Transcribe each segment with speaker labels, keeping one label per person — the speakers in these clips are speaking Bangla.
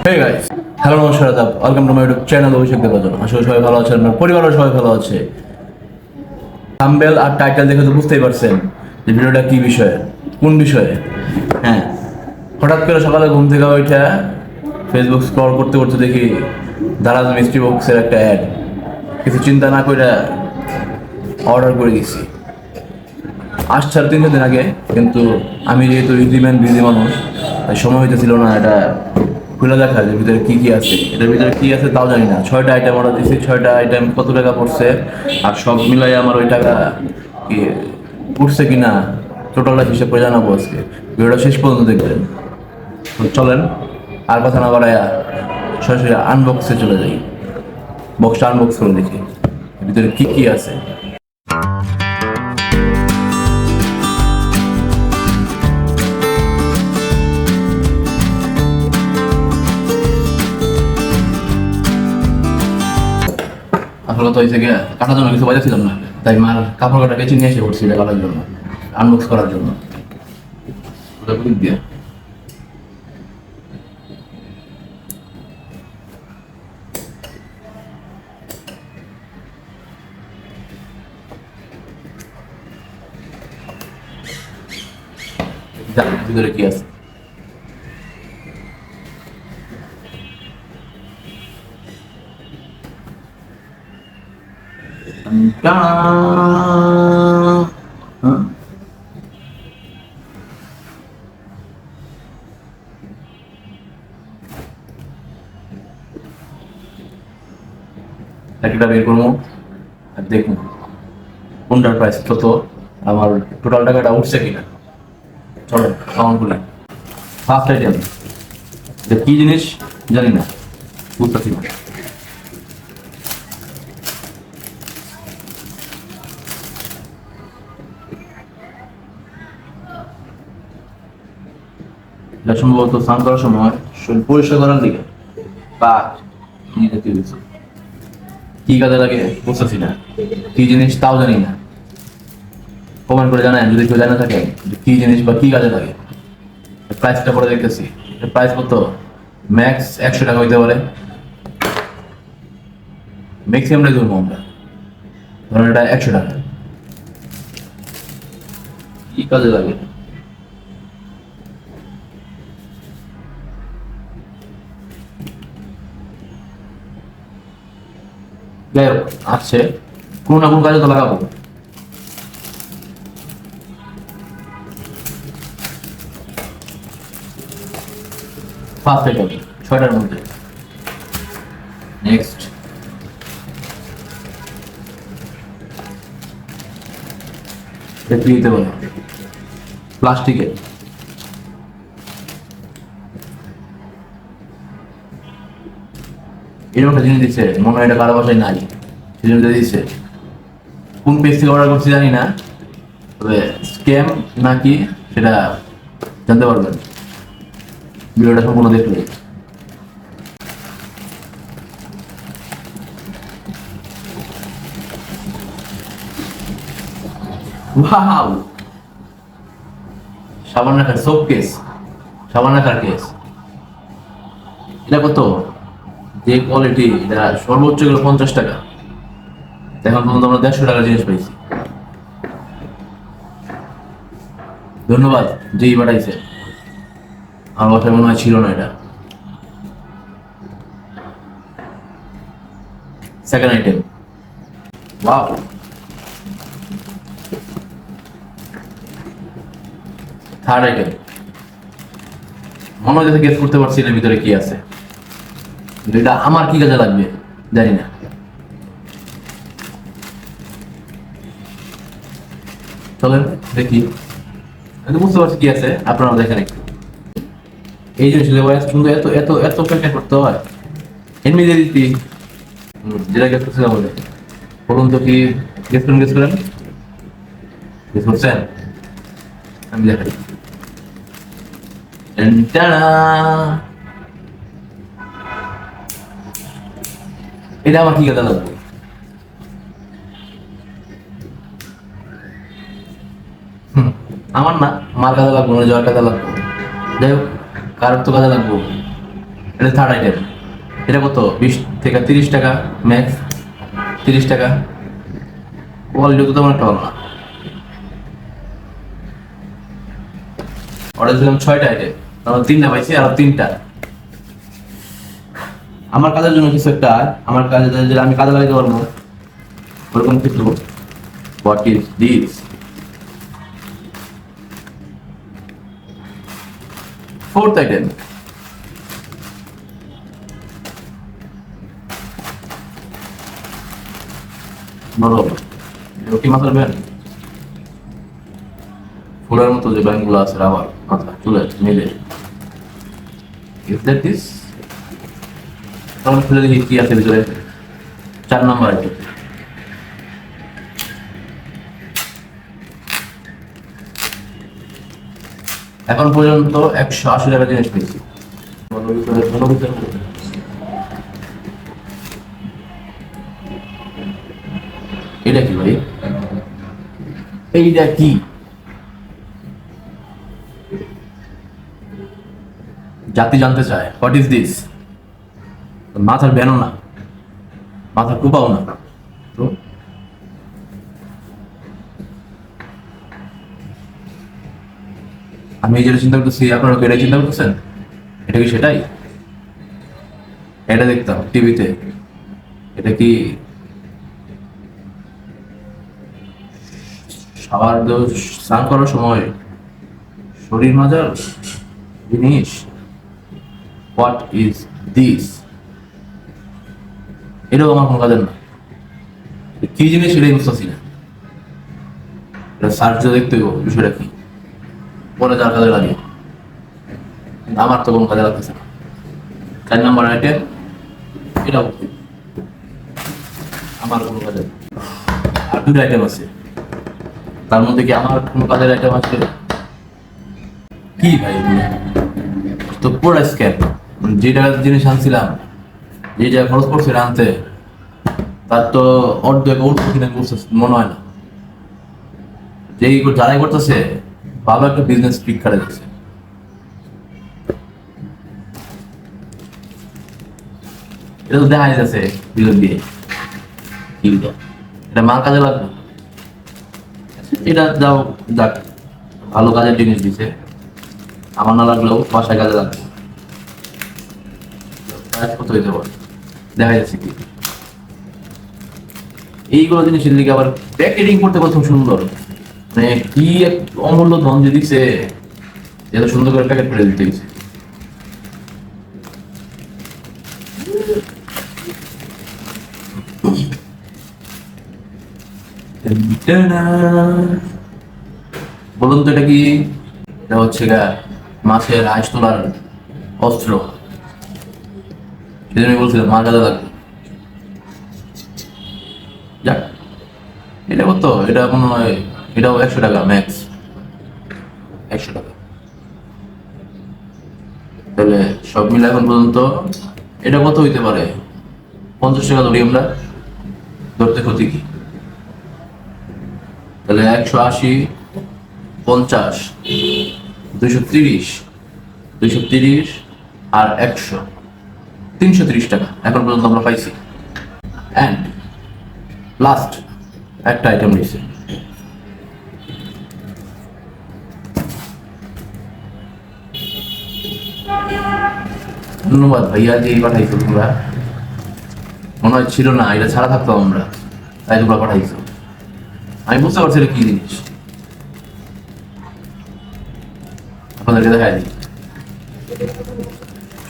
Speaker 1: হে গাইস, হ্যালো নমস্কার আদাব, welcome to my YouTube channel Abhishek Debjan. আসলে সবাই ভালো আছেন, আপনার পরিবারও সবাই ভালো আছে। থাম্বনেল আর টাইটেল দেখে তো বুঝতেই পারছেন যে ভিডিওটা কি বিষয়ে, কোন বিষয়ে। হ্যাঁ, হঠাৎ করে সকালে ঘুম থেকে ওইটা ফেসবুক স্ক্রল করতে করতে দেখি দারাজ মিস্ট্রি বক্সের একটা অ্যাড। কিছু চিন্তা না করে অর্ডার করে দিছি। আজ 3.5 দিন আগে, কিন্তু আমি যেহেতু বিজি মানুষ, তাই সময় হইতেছিল না এটা খুলে দেখা যে ভিতরে কি কি আছে। এটার ভিতরে কি আছে তাও জানি না। 6টা আইটেম অর্ডার দিয়েছি, 6টা আইটেম কত টাকা পড়ছে আর সব মিলাই আমার ওই টাকা কি উঠছে কিনা টোটালটা হিসেব করে জানাবো আজকে। ভিডিওটা শেষ পর্যন্ত দেখবেন। তো চলেন আর কথা না বাড়াইয়া সরাসরি আনবক্সে চলে যাই। বক্সটা আনবক্স করে দেখি ভিতরে কি কি আছে। আসলে তো হয়েছে গিয়ে কাটার জন্য কিছু বাজাচ্ছিলাম না, তাই মার কাপড় কাটা কেচে নিয়ে এসে পড়ছি এটা কাটার জন্য, আনবক্স করার জন্য। ওটা ক্লিক দিয়ে দেখ ভিতরে কি আছে। হ্যাঁ, একটা বের করবো আর দেখুন কোনটার প্রাইস কত, আমার টোটাল টাকাটা উঠছে কিনা। চলো কাউন্ট করি। ফার্স্ট আইটেম, এটা কি জিনিস জানি না, বুঝতেছি না। এটা সম্ভবত স্নান করার সময় শরীর পরিষ্কার করার দিকে বা কি কাজে লাগে বুঝতেছি না, কি জিনিস তাও জানি না। কমেন্ট করে জানায় যদি কেউ জানা থাকে যে কি জিনিস বা কি কাজে লাগে। প্রাইসটা পরে দেখতেছি, প্রাইস কত, ম্যাক্স 100 টাকা হইতে পারে, ম্যাক্সিমামটাই ধরবো আমরা, ধরুন এটা 100 টাকা। কি কাজে লাগে যাই হোক, আছে কোনো না কোনো কাজে তো লাগাবো। ফার্স্ট আইটেম 6টার মধ্যে। নেক্সট, এটা কি দিতে পারে, প্লাস্টিকের। এরকম একটা জিনিস দিচ্ছে, মনে হয় এটা কারো বাসায় নাই, সেই জন্য দিচ্ছে। কোন পেজ থেকে অর্ডার করছি জানি না, তবে স্ক্যাম নাকি সেটা জানতে পারবেন ভিডিওটা সম্পূর্ণ দেখলে। ওয়াও, সাবান রাখার সোপ কেস, সাবান রাখার কেস। এটা কত, যে কোয়ালিটি, এটা সর্বোচ্চ গেল 50 টাকা। এখন পর্যন্ত আমরা 150 টাকার জিনিস পাইছি। ধন্যবাদ যেই পাঠাইছে, আমার বাসায় মনে হয় ছিল না এটা। Second item, wow, third item. মনে হয় গেস করতে পারছি না ভিতরে কি আছে, কিন্তু এটা আমার কি কাজে লাগবে জানি না। চলেন দেখি, আমি বুঝতে পারছি কি আছে, আপনারা দেখেন একটু। এই জিনিসগুলো সুন্দর, এত এত এত প্যাকেট করতে হয় এমনি দিয়ে দিতি। যেটা গেস করছিলাম বলে বলুন তো, কি গেস করেন গেস করছেন, আমি দেখাই। এটা আমার কি কাজে লাগবে, আমার না, মার কাজে লাগবো না, যাওয়ার কাজে লাগবো। যাই হোক, কারোর তো কাজে লাগবো। এটা থার্ড আইটেম। এটা কত? 20 থেকে 30 টাকা ম্যাক্স, 30 টাকা। কোয়ালিটি তো তেমন একটা ভালো না। অর্ডার দিলাম 6টা আইটেম, তারপর 3টা পাইছি আর 3টা। আমার কাজের জন্য কিছু একটা, আমার কাজে যেটা আমি কাজে লাগাইতে পারবো ওরকম কিছু। What is this? Fourth item. নরম কি মাথার ব্যান, ফুলের মতো যে ব্যানগুলো আছে আবার মাথা চুলে মিলে। Is that this? তখন খুলে দেখি কি আছে ভিতরে। 4 নাম্বার আইটেম। এখন পর্যন্ত 180 টাকা জিনিস পেয়েছি। এটা কি ভাই? এইটা কি? জাতি জানতে চায় হোয়াট ইজ দিস। মাথার ব্যানও না, মাথার কুপাও না। তো আমি এই যেটা চিন্তা করতেছি, আপনারা কি এটাই চিন্তা করতেছেন? এটা কি সেটাই? এটা দেখতাম টিভিতে। এটা কি সবার দোষ? স্নান করার সময় শরীর মাজার জিনিস? What is this? এটাও আমার কোনো কাজের না। কি জিনিস সেটাই বুঝতেছি না। এটা সার্চ দিয়ে দেখতে হবে বিষয়টা কি, পরে যার কাজে লাগে। কিন্তু আমার তো কোনো কাজে লাগতেছে না। 4 নাম্বার আইটেম। এটাও আমার কোনো কাজে না। আর 2টা আইটেম আছে, তার মধ্যে কি আমার কোনো কাজের আইটেম আছে? কি ভাই এগুলো? তো পুরো স্ক্যাম। যে টাকার জিনিস আনছিলাম, যে টাকা খরচ করছি আনতে, তার তো অর্ধেক কিনে মনে হয় না। যেই যারাই করতেছে ভালো একটা বিজনেস পিক করে দিচ্ছে। এটা তো দেখা যাচ্ছে বিজন দিয়ে কি এটা মার কাজে লাগবে। এটা যাও যাক, ভালো কাজের জিনিস দিছে, আমার না লাগলেও বাসায় কাজে লাগবে। কত হইতে পারে দেখা যাচ্ছে কি এইগুলো জিনিসের দিকে আবার প্যাকেটিং করতে কত সুন্দর, মানে কি এক অমূল্য ধন যে দিচ্ছে, এত সুন্দর করে প্যাকেট করে দিতে দিচ্ছে। বলুন তো এটা কি? এটা হচ্ছে মাছের আঁশ তোলার অস্ত্র। সেজন্য আমি বলছিলাম মার কাজে লাগবে। যাক, এটা কত? এটা মনে হয় এটাও 100 টাকা ম্যাক্স, 100 টাকা। তাহলে সব মিলে এখন পর্যন্ত এটা কত হইতে পারে? 50 টাকা ধরি আমরা, ধরতে ক্ষতি কি? তাহলে 180, 50, 230, 230 আর 100, 330 টাকা এখন পর্যন্ত আমরা পাইছি। অ্যান্ড লাস্ট একটা আইটেম রয়েছে। ধন্যবাদ ভাইয়া যে এই পাঠাইছো তোমরা, মনে হয় ছিল না, এটা ছাড়া থাকতো আমরা, তাই তোমরা পাঠাইছো। আমি বুঝতে পারছি এটা কি জিনিস, আপনাদেরকে দেখাই দিই।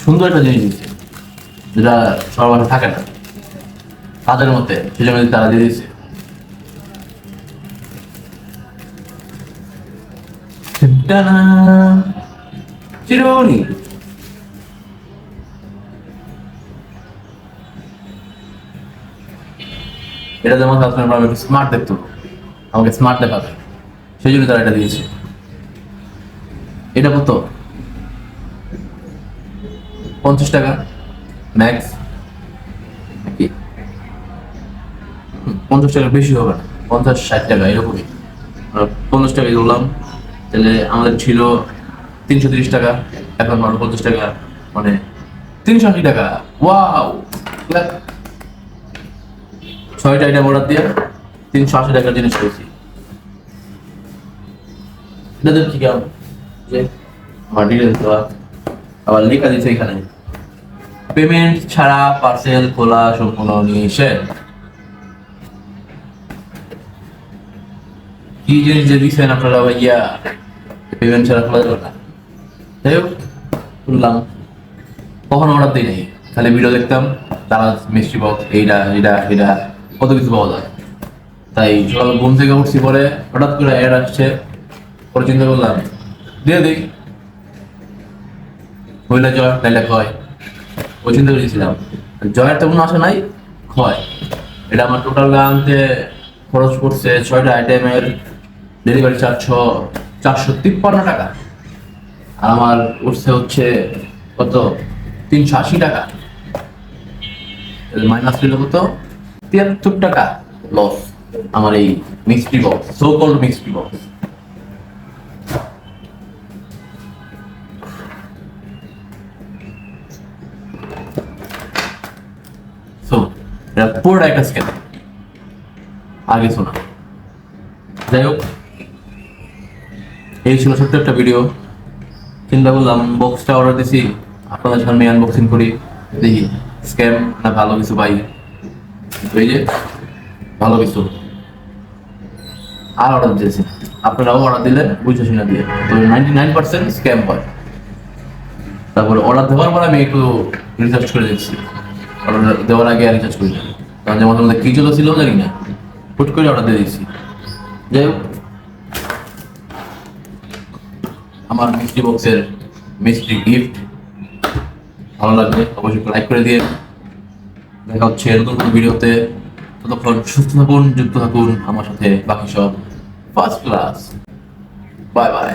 Speaker 1: সুন্দর একটা জিনিস দিচ্ছে যেটা সবার মাঠে থাকে না কাজের মধ্যে, সেজন্য তারা দিয়ে দিচ্ছে। চিরুনি এটা যেমন আমাকে স্মার্ট দেখতো, আমাকে স্মার্ট দেখাবে, সেই জন্য তারা এটা দিয়েছে। এটা কত? 50 টাকা ম্যাক্স। 50 টাকার বেশি হবে না, 50-60 টাকা এরকমই। 50 টাকা ধরলাম, তাহলে আমাদের ছিল 330 টাকা, এখন 50 টাকা, মানে 380 টাকা। ওয়াও, 6টা আইটেম অর্ডার দিয়ে 380 টাকার জিনিস পেয়েছি। এটাদের কি কেমন যে আমার ডিটেলস দেওয়া, আবার লেখা দিচ্ছে এখানে পেমেন্ট ছাড়া পার্সেল খোলা সম্পূর্ণ নিষেধ। কি জিনিস যে দিচ্ছেন আপনারা ভাইয়া, পেমেন্ট ছাড়া খোলা যাবে না। যাই হোক, শুনলাম, কখনো অর্ডার দিই নাই, খালি ভিডিও দেখতাম, তারা মিষ্টি বক্স এইটা এটা এটা কত কিছু পাওয়া যায়। তাই সকাল ঘুম থেকে উঠছি, পরে হঠাৎ করে অ্যাড আসছে, পরে চিন্তা করলাম দিয়ে দিই, হইলে জয় তাইলে ক্ষয়। ওই চিন্তা করেছিলাম, জয়ের তেমন আসে নাই, ক্ষয়। এটা আমার টোটাল আনতে খরচ পড়ছে 6টা আইটেমের ডেলিভারি চার্জ 453 টাকা। আর আমার উঠছে হচ্ছে কত 380 টাকা, মাইনাস হইল কত 73 টাকা লস আমার এই mixed box, so called mixed box. So এটা পুরোটা একটা স্ক্যাম, আর কিছু না। যাই হোক, এই ছিল ছোট্ট একটা ভিডিও। চিন্তা করলাম বক্সটা অর্ডার দিছি, আপনাদের সামনে আনবক্সিং করি, দেখি স্ক্যাম না ভালো কিছু পাই। এই যে ভালো কিছু, আর অর্ডার দিয়েছি। আপনারাও অর্ডার দিলে বুঝে শুনে দিয়ে, তো 99% স্ক্যাম হয়। তারপরে অর্ডার দেওয়ার পর আমি একটু রিসার্চ করে দেখছি, অর্ডার দেওয়ার আগে রিসার্চ করি, কারণ যেমন আমাদের কি ছিল জানি না, হুট করে অর্ডার দিয়ে দিচ্ছি। যাই হোক, আমার মিষ্টি বক্সের মিষ্টি গিফট ভালো লাগবে অবশ্যই লাইক করে দিয়ে। দেখা হচ্ছে নতুন কোনো ভিডিওতে, ততক্ষণ সুস্থ থাকুন, যুক্ত থাকুন আমার সাথে, বাকি সব ফার্স্ট ক্লাস। Bye bye.